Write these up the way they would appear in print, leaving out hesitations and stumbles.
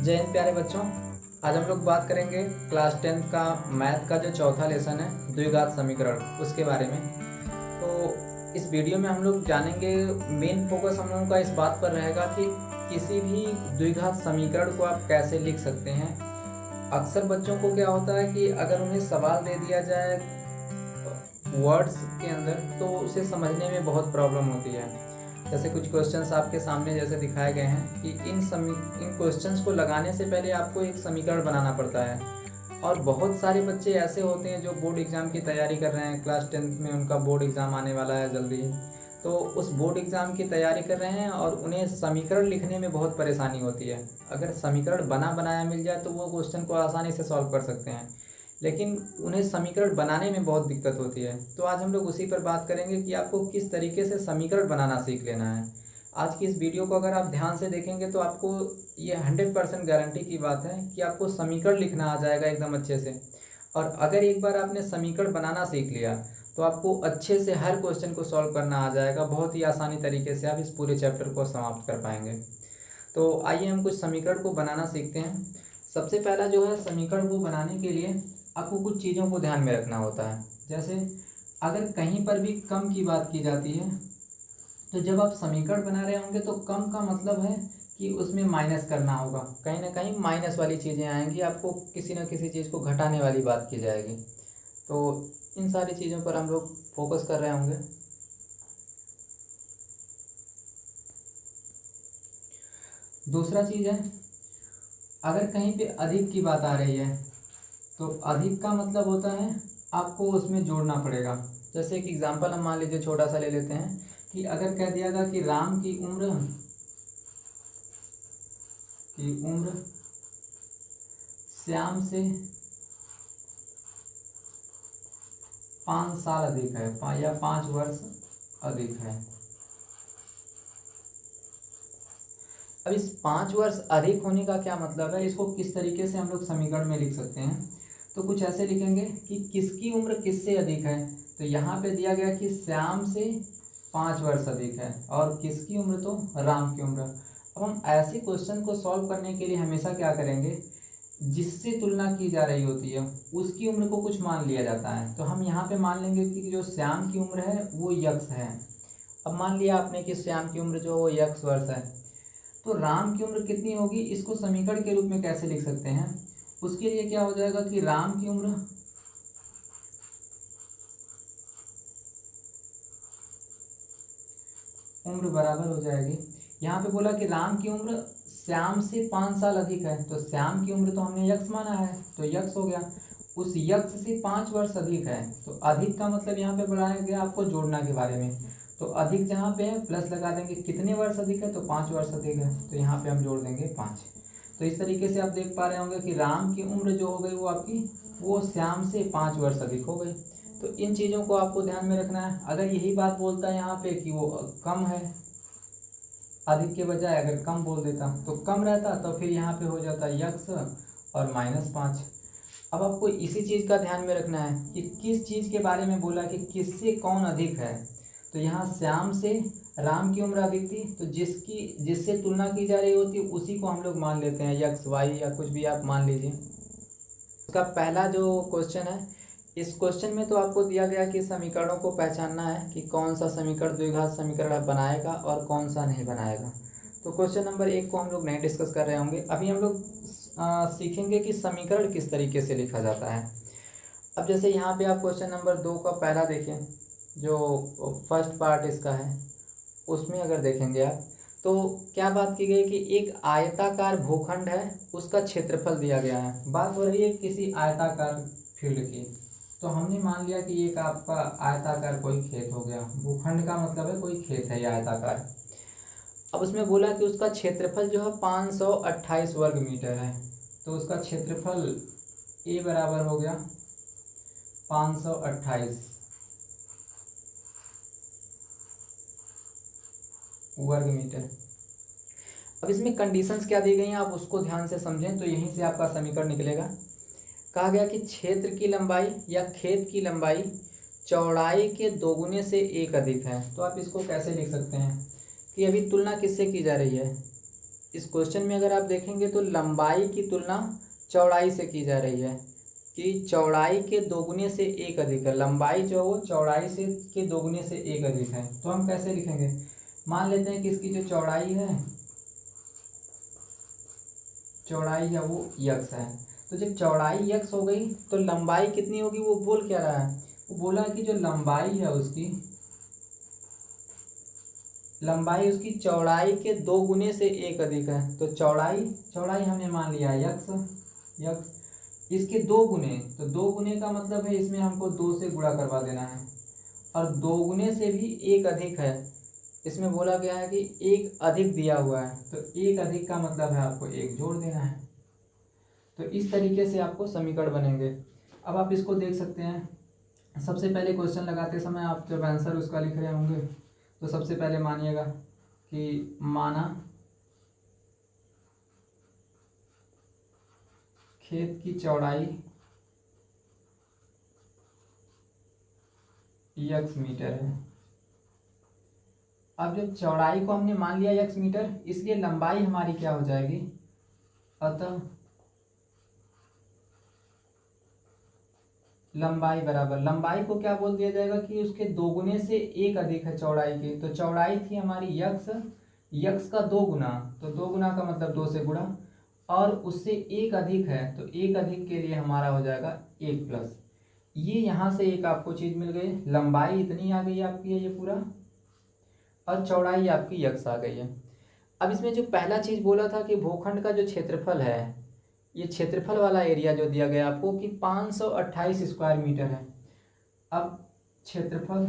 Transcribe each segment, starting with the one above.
जय हिंद प्यारे बच्चों। आज हम लोग बात करेंगे क्लास 10th का मैथ का जो चौथा लेसन है द्विघात समीकरण उसके बारे में। तो इस वीडियो में हम लोग जानेंगे, मेन फोकस हम लोगों का इस बात पर रहेगा कि किसी भी द्विघात समीकरण को आप कैसे लिख सकते हैं। अक्सर बच्चों को क्या होता है कि अगर उन्हें सवाल दे दिया जाए वर्ड्स के अंदर तो उसे समझने में बहुत प्रॉब्लम होती है। जैसे कुछ क्वेश्चंस आपके सामने जैसे दिखाए गए हैं कि इन क्वेश्चंस को लगाने से पहले आपको एक समीकरण बनाना पड़ता है। और बहुत सारे बच्चे ऐसे होते हैं जो बोर्ड एग्ज़ाम की तैयारी कर रहे हैं, क्लास 10th में उनका बोर्ड एग्ज़ाम आने वाला है जल्दी ही, तो उस बोर्ड एग्ज़ाम की तैयारी कर रहे हैं और उन्हें समीकरण लिखने में बहुत परेशानी होती है। अगर समीकरण बना बनाया मिल जाए तो वो क्वेश्चन को आसानी से सॉल्व कर सकते हैं, लेकिन उन्हें समीकरण बनाने में बहुत दिक्कत होती है। तो आज हम लोग उसी पर बात करेंगे कि आपको किस तरीके से समीकरण बनाना सीख लेना है। आज की इस वीडियो को अगर आप ध्यान से देखेंगे तो आपको ये 100% गारंटी की बात है कि आपको समीकरण लिखना आ जाएगा एकदम अच्छे से। और अगर एक बार आपने समीकरण बनाना सीख लिया तो आपको अच्छे से हर क्वेश्चन को सॉल्व करना आ जाएगा। बहुत ही आसानी तरीके से आप इस पूरे चैप्टर को समाप्त कर पाएंगे। तो आइए हम कुछ समीकरण को बनाना सीखते हैं। सबसे पहला जो है, समीकरण को बनाने के लिए आपको कुछ चीज़ों को ध्यान में रखना होता है। जैसे अगर कहीं पर भी कम की बात की जाती है तो जब आप समीकरण बना रहे होंगे तो कम का मतलब है कि उसमें माइनस करना होगा, कहीं ना कहीं माइनस वाली चीज़ें आएंगी, आपको किसी न किसी चीज़ को घटाने वाली बात की जाएगी। तो इन सारी चीज़ों पर हम लोग फोकस कर रहे होंगे। दूसरा चीज़ है, अगर कहीं पे अधिक की बात आ रही है तो अधिक का मतलब होता है आपको उसमें जोड़ना पड़ेगा। जैसे एक एग्जांपल हम मान लीजिए छोटा सा ले लेते हैं कि अगर कह दिया गया कि राम की उम्र श्याम से 5 साल अधिक है या 5 वर्ष अधिक है। अब इस 5 वर्ष अधिक होने का क्या मतलब है, इसको किस तरीके से हम लोग समीकरण में लिख सकते हैं। तो कुछ ऐसे लिखेंगे कि किसकी उम्र किससे अधिक है। तो यहाँ पे दिया गया कि श्याम से 5 वर्ष अधिक है और किसकी उम्र, तो राम की उम्र। अब हम ऐसे क्वेश्चन को सॉल्व करने के लिए हमेशा क्या करेंगे, जिससे तुलना की जा रही होती है उसकी उम्र को कुछ मान लिया जाता है। तो हम यहाँ पे मान लेंगे कि जो श्याम की उम्र है वो यक्स है। अब मान लिया आपने कि श्याम की उम्र जो वो यक्स वर्ष है, तो राम की उम्र कितनी होगी, इसको समीकरण के रूप में कैसे लिख सकते हैं। उसके लिए क्या हो जाएगा कि राम की उम्र बराबर हो जाएगी, यहाँ पे बोला कि राम की उम्र श्याम से 5 साल अधिक है, तो श्याम की उम्र तो हमने यक्स माना है तो यक्स हो गया। उस यक्स से 5 वर्ष अधिक है, तो अधिक का मतलब यहाँ पे बढ़ाया गया आपको जोड़ना के बारे में। तो अधिक जहाँ पे है प्लस लगा देंगे, कितने वर्ष अधिक है, तो 5 वर्ष अधिक है, तो यहाँ पे हम जोड़ देंगे 5। तो इस तरीके से आप देख पा रहे होंगे कि राम की उम्र जो हो गई वो आपकी वो श्याम से 5 वर्ष अधिक हो गई। तो इन चीज़ों को आपको ध्यान में रखना है। अगर यही बात बोलता है यहाँ पे कि वो कम है, अधिक के बजाय अगर कम बोल देता तो कम रहता, तो फिर यहाँ पे हो जाता यक्स और -5। अब आपको इसी चीज़ का ध्यान में रखना है कि किस चीज़ के बारे में बोला कि किससे कौन अधिक है। तो यहाँ श्याम से राम की उम्र अधिक थी, तो जिससे तुलना की जा रही होती है उसी को हम लोग मान लेते हैं यक्स वाई या कुछ भी आप मान लीजिए। उसका पहला जो क्वेश्चन है, इस क्वेश्चन में तो आपको दिया गया कि समीकरणों को पहचानना है कि कौन सा समीकरण द्विघात समीकरण बनाएगा और कौन सा नहीं बनाएगा। तो क्वेश्चन नंबर 1 को हम लोग नहीं डिस्कस कर रहे होंगे। अभी हम लोग सीखेंगे कि समीकरण किस तरीके से लिखा जाता है। अब जैसे यहाँ पे आप क्वेश्चन नंबर 2 का पहला देखिए, जो फर्स्ट पार्ट इसका है, उसमें अगर देखेंगे आप तो क्या बात की गई कि एक आयताकार भूखंड है, उसका क्षेत्रफल दिया गया है। बात हो रही है किसी आयताकार फील्ड की। तो हमने मान लिया कि एक आपका आयताकार कोई खेत हो गया, भूखंड का मतलब है कोई खेत है ये आयताकार। अब उसमें बोला कि उसका क्षेत्रफल जो है 528 वर्ग मीटर है, तो उसका क्षेत्रफल ए बराबर हो गया 528 वर्ग मीटर। अब इसमें कंडीशंस क्या दी गई हैं आप उसको ध्यान से समझें, तो यहीं से आपका समीकरण निकलेगा। कहा गया कि क्षेत्र की लंबाई या खेत की लंबाई चौड़ाई के दोगुने से 1 अधिक है। तो आप इसको कैसे लिख सकते हैं कि अभी तुलना किससे की जा रही है, इस क्वेश्चन में अगर आप देखेंगे तो लंबाई की तुलना चौड़ाई से की जा रही है कि चौड़ाई के दोगुने से एक अधिक है। लंबाई जो है वो चौड़ाई से के दोगुने से एक अधिक है। तो हम कैसे लिखेंगे, मान लेते हैं कि इसकी जो चौड़ाई है वो यक्स है। तो जब चौड़ाई यक्स हो गई तो लंबाई कितनी होगी, वो बोल क्या रहा है, वो बोला कि जो लंबाई है उसकी चौड़ाई के दो गुने से एक अधिक है। तो चौड़ाई हमने मान लिया यक्स इसके दो गुने, तो दो गुने का मतलब है इसमें हमको 2 से गुणा करवा देना है, और दो गुने से भी एक अधिक है। इसमें बोला गया है कि एक अधिक दिया हुआ है, तो एक अधिक का मतलब है आपको एक जोड़ देना है। तो इस तरीके से आपको समीकरण बनेंगे। अब आप इसको देख सकते हैं। सबसे पहले क्वेश्चन लगाते समय आप जब आंसर उसका लिख रहे होंगे तो सबसे पहले मानिएगा कि माना खेत की चौड़ाई यक्स मीटर है। अब जब चौड़ाई को हमने मान लिया यक्स मीटर, इसलिए लंबाई हमारी क्या हो जाएगी, अतः लंबाई बराबर, लंबाई को क्या बोल दिया जाएगा कि उसके दोगुने से एक अधिक है चौड़ाई की। तो चौड़ाई थी हमारी यक्स का दो गुना, तो दो गुना का मतलब 2 से गुणा, और उससे एक अधिक है तो एक अधिक के लिए हमारा हो जाएगा 1 प्लस। ये यहाँ से एक आपको चीज मिल गई, लंबाई इतनी आ गई आपकी है ये पूरा, और चौड़ाई आपकी यक्स आ गई है। अब इसमें जो पहला चीज बोला था कि भूखंड का जो क्षेत्रफल है, ये क्षेत्रफल वाला एरिया जो दिया गया आपको कि 528 स्क्वायर मीटर है। अब क्षेत्रफल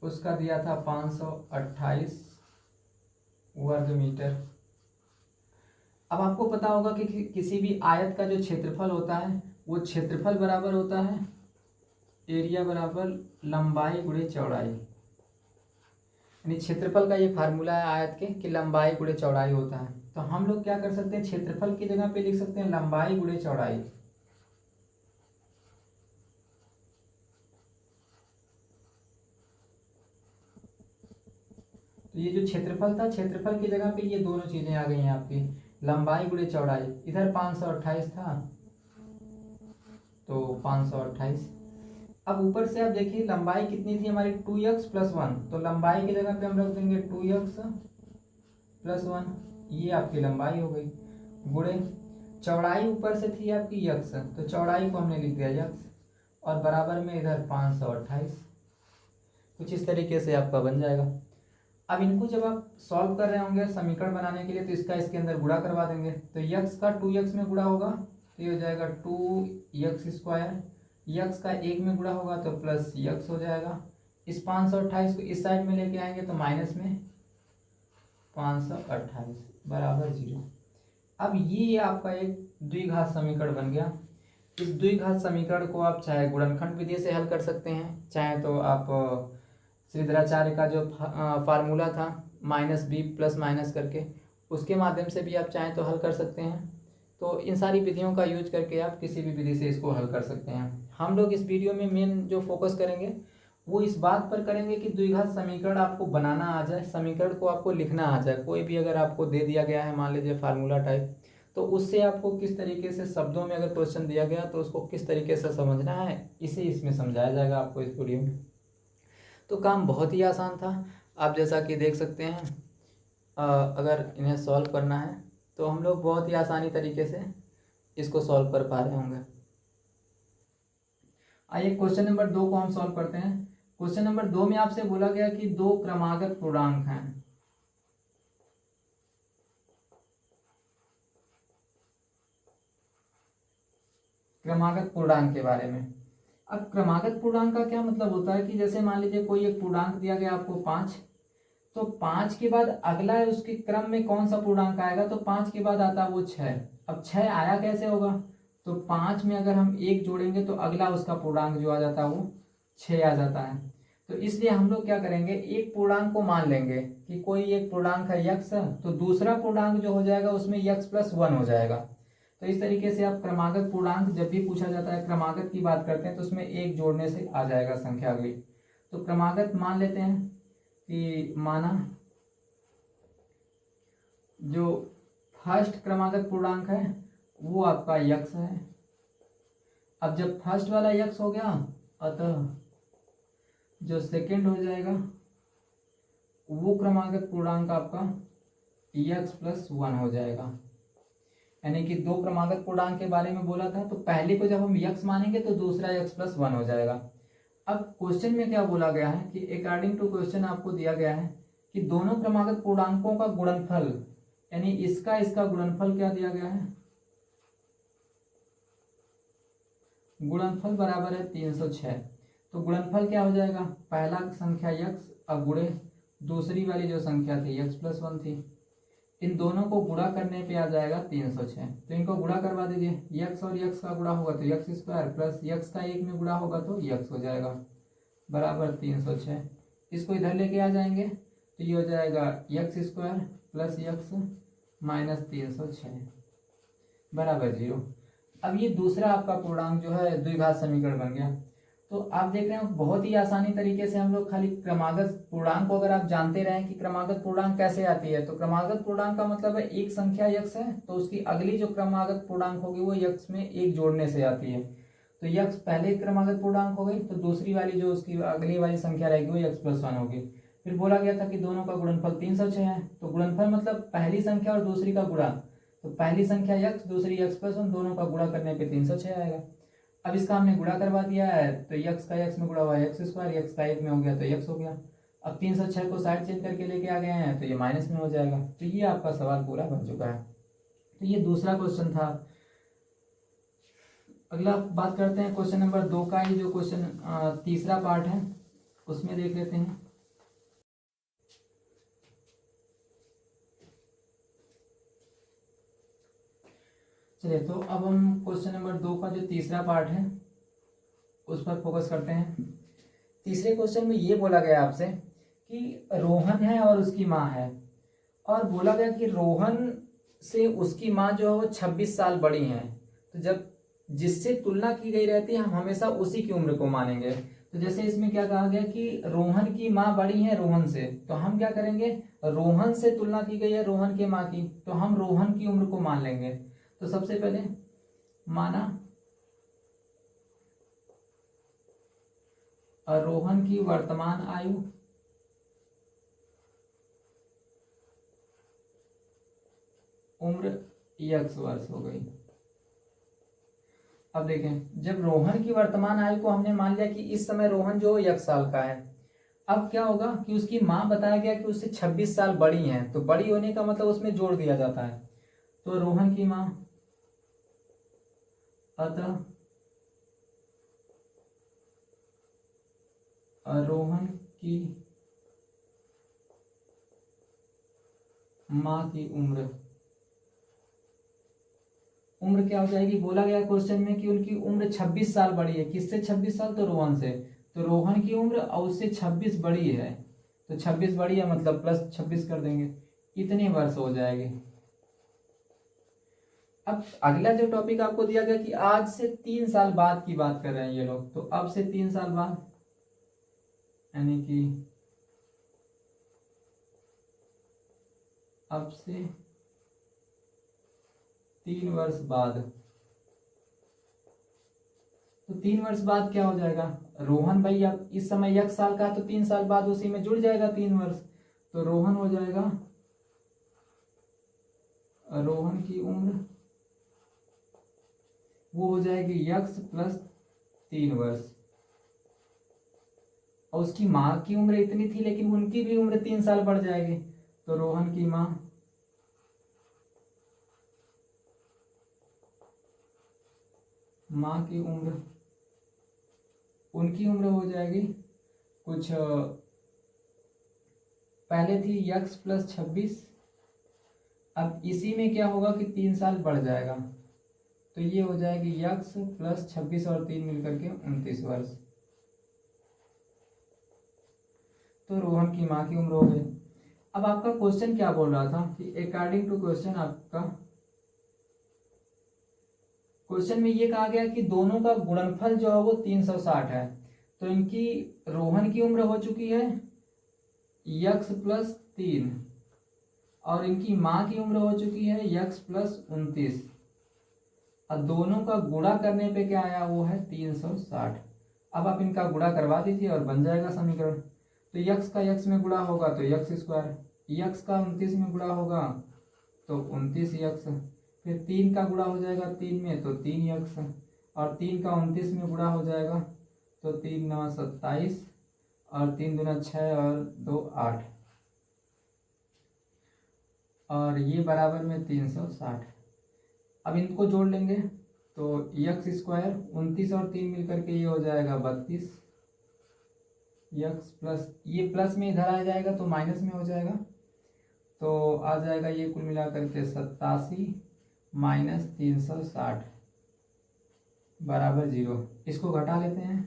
उसका दिया था 528 वर्ग मीटर। अब आपको पता होगा कि किसी भी आयत का जो क्षेत्रफल होता है वो क्षेत्रफल बराबर होता है एरिया बराबर लंबाई गुणे चौड़ाई। यानी क्षेत्रफल का ये फार्मूला है आयत के कि लंबाई गुणे चौड़ाई होता है। तो हम लोग क्या कर सकते हैं, क्षेत्रफल की जगह पे लिख सकते हैं लंबाई गुणे चौड़ाई। तो ये जो क्षेत्रफल था, क्षेत्रफल की जगह पे ये दोनों चीजें आ गई हैं आपकी, लंबाई गुणे चौड़ाई। इधर 528 था तो 528। अब ऊपर से आप देखिए लंबाई कितनी थी हमारी 2x + 1, तो लंबाई की जगह पे हम रख देंगे 2x + 1, ये आपकी लंबाई हो गई, गुणे चौड़ाई ऊपर से थी आपकी यक्स, तो चौड़ाई को हमने लिख दिया यक्स, और बराबर में इधर 528। कुछ इस तरीके से आपका बन जाएगा। अब इनको जब आप सॉल्व कर रहे होंगे समीकरण बनाने के लिए, तो इसका इसके अंदर गुणा करवा देंगे। तो यक्स का 2x में गुणा होगा तो ये हो जाएगा 2x², यक्स का 1 में गुणा होगा तो प्लस यक्स हो जाएगा। इस 528 को इस साइड में लेके आएंगे तो माइनस में 528 बराबर 0। अब ये आपका एक द्विघात समीकरण बन गया। इस द्विघात समीकरण को आप चाहे गुणनखंड विधि से हल कर सकते हैं, चाहे तो आप श्रीधराचार्य का जो फार्मूला था -b प्लस माइनस करके, उसके माध्यम से भी आप चाहें तो हल कर सकते हैं। तो इन सारी विधियों का यूज करके आप किसी भी विधि से इसको हल कर सकते हैं। हम लोग इस वीडियो में मेन जो फोकस करेंगे वो इस बात पर करेंगे कि द्विघात समीकरण आपको बनाना आ जाए, समीकरण को आपको लिखना आ जाए। कोई भी अगर आपको दे दिया गया है मान लीजिए फार्मूला टाइप, तो उससे आपको किस तरीके से शब्दों में अगर क्वेश्चन दिया गया तो उसको किस तरीके से समझना है, इसे इसमें समझाया जाएगा आपको इस वीडियो में। तो काम बहुत ही आसान था, आप जैसा कि देख सकते हैं। अगर इन्हें सॉल्व करना है तो हम लोग बहुत ही आसानी तरीके से इसको सॉल्व कर पा रहे होंगे। आइए क्वेश्चन नंबर 2 को हम सॉल्व करते हैं। क्वेश्चन नंबर 2 में आपसे बोला गया कि 2 क्रमागत पूर्णांक हैं। क्रमागत पूर्णांक के बारे में। अब क्रमागत पूर्णांक का क्या मतलब होता है कि जैसे मान लीजिए कोई एक पूर्णांक दिया गया आपको 5, तो 5 के बाद अगला उसके क्रम में कौन सा पूर्णांक आएगा, तो 5 के बाद आता है वो 6। अब 6 आया कैसे होगा, तो 5 में अगर हम 1 जोड़ेंगे तो अगला उसका पूर्णांक जो आ जाता है वो 6 आ जाता है। तो इसलिए हम लोग क्या करेंगे, एक पूर्णांक को मान लेंगे कि कोई एक पूर्णांक है यक्स, तो दूसरा पूर्णांक जो हो जाएगा उसमें यक्स + 1 हो जाएगा। तो इस तरीके से आप क्रमागत पूर्णांक जब भी पूछा जाता है, क्रमागत की बात करते हैं तो उसमें 1 जोड़ने से आ जाएगा संख्या अगली। तो क्रमागत मान लेते हैं कि माना जो फर्स्ट क्रमागत पूर्णांक है वो आपका यक्स है। अब जब फर्स्ट वाला यक्स हो गया, अतः जो सेकंड हो जाएगा वो क्रमागत पूर्णांक आपका यक्स प्लस वन हो जाएगा। यानी कि दो क्रमागत पूर्णांक के बारे में बोला था, तो पहले को जब हम यक्स मानेंगे तो दूसरा यक्स प्लस वन हो जाएगा। अब क्वेश्चन में क्या बोला गया है कि अकॉर्डिंग टू क्वेश्चन आपको दिया गया है कि दोनों क्रमागत पूर्णांकों का गुणनफल, यानी इसका गुणनफल क्या दिया गया है, गुणनफल बराबर है 306। तो गुणनफल क्या हो जाएगा, पहला संख्या यक्स और गुणे दूसरी वाली जो संख्या थी यक्स प्लस वन थी, इन दोनों को गुणा करने पे आ जाएगा 306। तो इनको गुणा करवा दीजिए, यक्स और यक्स का गुणा होगा तो यक्स स्क्वायर प्लस यक्स का एक में गुणा होगा तो यक्स हो जाएगा बराबर 306। इसको इधर लेके आ जाएंगे तो ये हो जाएगा x square plus x minus 306 बराबर 0। अब ये दूसरा आपका पूर्णांक जो है द्विघात समीकरण बन गया। तो आप देख रहे हो बहुत ही आसानी तरीके से हम लोग खाली क्रमागत पूर्णांक को अगर आप जानते रहें कि क्रमागत पूर्णांक कैसे आती है, तो क्रमागत पूर्णांक का मतलब है एक संख्या यक्स है तो उसकी अगली जो क्रमागत पूर्णांक होगी वो यक्स में एक जोड़ने से आती है। तो यक्स पहले क्रमागत पूर्णांक हो गई तो दूसरी वाली जो उसकी अगली वाली संख्या रहेगी वो यक्स प्लस वन होगी। फिर बोला गया था कि दोनों का गुणनफल 306 है, तो गुणनफल मतलब पहली संख्या और दूसरी का गुणा, तो पहली संख्या यक्स दूसरी यक्स प्लस वन, दोनों का गुणा करने पे 306 आएगा। अब इसका हमने गुणा करवा दिया है तो यक्स का यक्स में गुणा हुआ यक्स स्क्वायर, यक्स का एक में हो गया तो यक्स हो गया। अब 306 को साइड चेंज करके लेके आ गए हैं तो ये माइनस में हो जाएगा। तो ये आपका सवाल पूरा बन चुका है। तो ये दूसरा क्वेश्चन था। अगला बात करते हैं क्वेश्चन नंबर 2 का। ही जो क्वेश्चन तीसरा पार्ट है उसमें देख लेते हैं। चलिए, तो अब हम क्वेश्चन नंबर 2 का जो तीसरा पार्ट है उस पर फोकस करते हैं। तीसरे क्वेश्चन में ये बोला गया आपसे कि रोहन है और उसकी माँ है, और बोला गया कि रोहन से उसकी माँ जो है वो 26 साल बड़ी हैं। तो जब जिससे तुलना की गई रहती है हम हमेशा उसी की उम्र को मानेंगे। तो जैसे इसमें क्या कहा गया कि रोहन की माँ बड़ी है रोहन से, तो हम क्या करेंगे, रोहन से तुलना की गई है रोहन के माँ की, तो हम रोहन की उम्र को मान लेंगे। तो सबसे पहले माना रोहन की वर्तमान आयु उम्र यक्स वर्ष हो गई। अब देखें, जब रोहन की वर्तमान आयु को हमने मान लिया कि इस समय रोहन जो यक्स साल का है, अब क्या होगा कि उसकी माँ बताया गया कि उससे 26 साल बड़ी हैं, तो बड़ी होने का मतलब उसमें जोड़ दिया जाता है। तो रोहन की माँ, अतः रोहन की माँ की उम्र क्या हो जाएगी, बोला गया क्वेश्चन में कि उनकी उम्र 26 साल बड़ी है। किससे 26 साल, तो रोहन से। तो रोहन की उम्र और उससे 26 बड़ी है, तो 26 बड़ी है मतलब प्लस 26 कर देंगे, इतने वर्ष हो जाएंगे। अब अगला जो टॉपिक आपको दिया गया कि आज से 3 साल बाद की बात कर रहे हैं ये लोग, तो अब से 3 साल बाद यानी कि अब से 3 वर्ष बाद, तो 3 वर्ष बाद क्या हो जाएगा, रोहन भाई अब इस समय 1 साल का, तो 3 साल बाद उसी में जुड़ जाएगा 3 वर्ष, तो रोहन हो जाएगा, रोहन की उम्र वो हो जाएगी यक्स प्लस 3 वर्ष। और उसकी माँ की उम्र इतनी थी लेकिन उनकी भी उम्र 3 साल बढ़ जाएगी, तो रोहन की माँ की उम्र, उनकी उम्र हो जाएगी कुछ पहले थी यक्स प्लस 26, अब इसी में क्या होगा कि 3 साल बढ़ जाएगा, तो ये हो जाएगी यक्स प्लस 26 और 3 मिलकर के 29 वर्ष। तो रोहन की माँ की उम्र हो गई। अब आपका क्वेश्चन क्या बोल रहा था कि अकॉर्डिंग टू क्वेश्चन, आपका क्वेश्चन में ये कहा गया कि दोनों का गुणनफल जो है वो 360 है। तो इनकी रोहन की उम्र हो चुकी है यक्स प्लस 3 और इनकी माँ की उम्र हो चुकी है यक्स प्लस 29, और दोनों का गुणा करने पे क्या आया, वो है 360। अब आप इनका गुणा करवा दीजिए और बन जाएगा समीकरण। तो यक्स का यक्स में गुणा होगा तो यक्स स्क्वायर, यक्स का 29 में गुणा होगा तो 29 यक्स, फिर 3 का गुणा हो जाएगा 3 में तो 3 यक्स, और 3 का 29 में गुणा हो जाएगा तो 3 9 27, और 3 दूना 6 और 2 8, और ये बराबर में 360। अब इनको जोड़ लेंगे तो यक्स स्क्वायर 29 और 3 मिलकर के ये हो जाएगा 32 यक्स प्लस, ये प्लस में इधर आ जाएगा तो माइनस में हो जाएगा, तो आ जाएगा ये कुल मिला करके 87 माइनस 360 बराबर 0। इसको घटा लेते हैं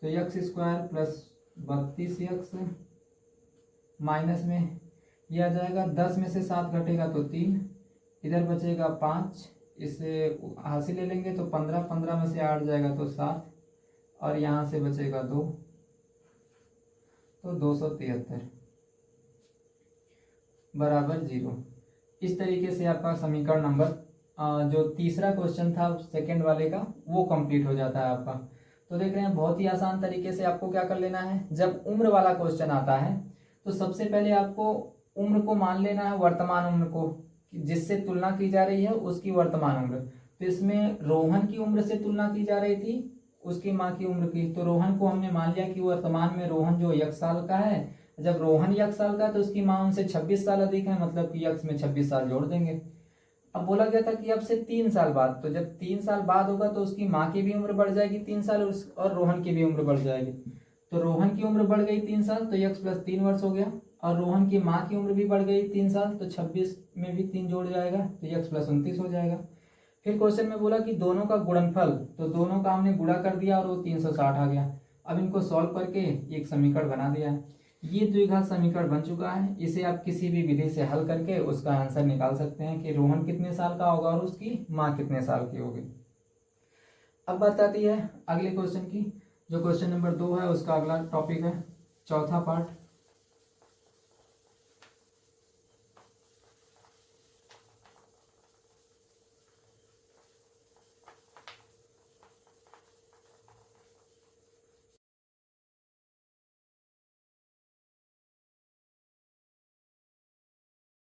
तो x square plus 32 x minus में ये आ जाएगा 10 में से 7 घटेगा तो 3, इधर बचेगा 5, इससे हासिल ले लेंगे तो 15, 15 में से 8 जाएगा तो 7, और यहाँ से बचेगा 2 तो 273 बराबर 0। इस तरीके से आपका समीकरण नंबर जो तीसरा क्वेश्चन था सेकंड वाले का वो कंप्लीट हो जाता है आपका। तो देख रहे हैं बहुत ही आसान तरीके से आपको क्या कर लेना है, जब उम्र वाला क्वेश्चन आता है तो सबसे पहले आपको उम्र को मान लेना है, वर्तमान उम्र को, जिससे तुलना की जा रही है उसकी वर्तमान उम्र। तो इसमें रोहन की उम्र से तुलना की जा रही थी उसकी माँ की उम्र की, तो रोहन को हमने मान लिया कि वर्तमान में रोहन जो 1 साल का है, जब रोहन 1 साल का है तो उसकी माँ उनसे 26 साल अधिक है, मतलब कि यक्स में 26 साल जोड़ देंगे। अब बोला गया था कि अब से 3 साल बाद, तो जब 3 साल बाद होगा तो उसकी माँ की भी उम्र बढ़ जाएगी 3 साल और रोहन की भी उम्र बढ़ जाएगी। तो रोहन की उम्र बढ़ गई 3 साल तो यक्स प्लस 3 वर्ष हो गया, और रोहन की माँ की उम्र भी बढ़ गई 3 साल तो 26 में भी 3 जोड़ जाएगा तो यक्स प्लस 29 हो जाएगा। फिर क्वेश्चन में बोला कि दोनों का गुणनफल, तो दोनों का हमने गुणा कर दिया और वो 360 आ गया। अब इनको सॉल्व करके एक समीकरण बना दिया है। ये द्विघात समीकरण बन चुका है, इसे आप किसी भी विधि से हल करके उसका आंसर निकाल सकते हैं कि रोहन कितने साल का होगा और उसकी माँ कितने साल की होगी। अब बात आती है अगले क्वेश्चन की, जो क्वेश्चन नंबर 2 है उसका अगला टॉपिक है चौथा पार्ट।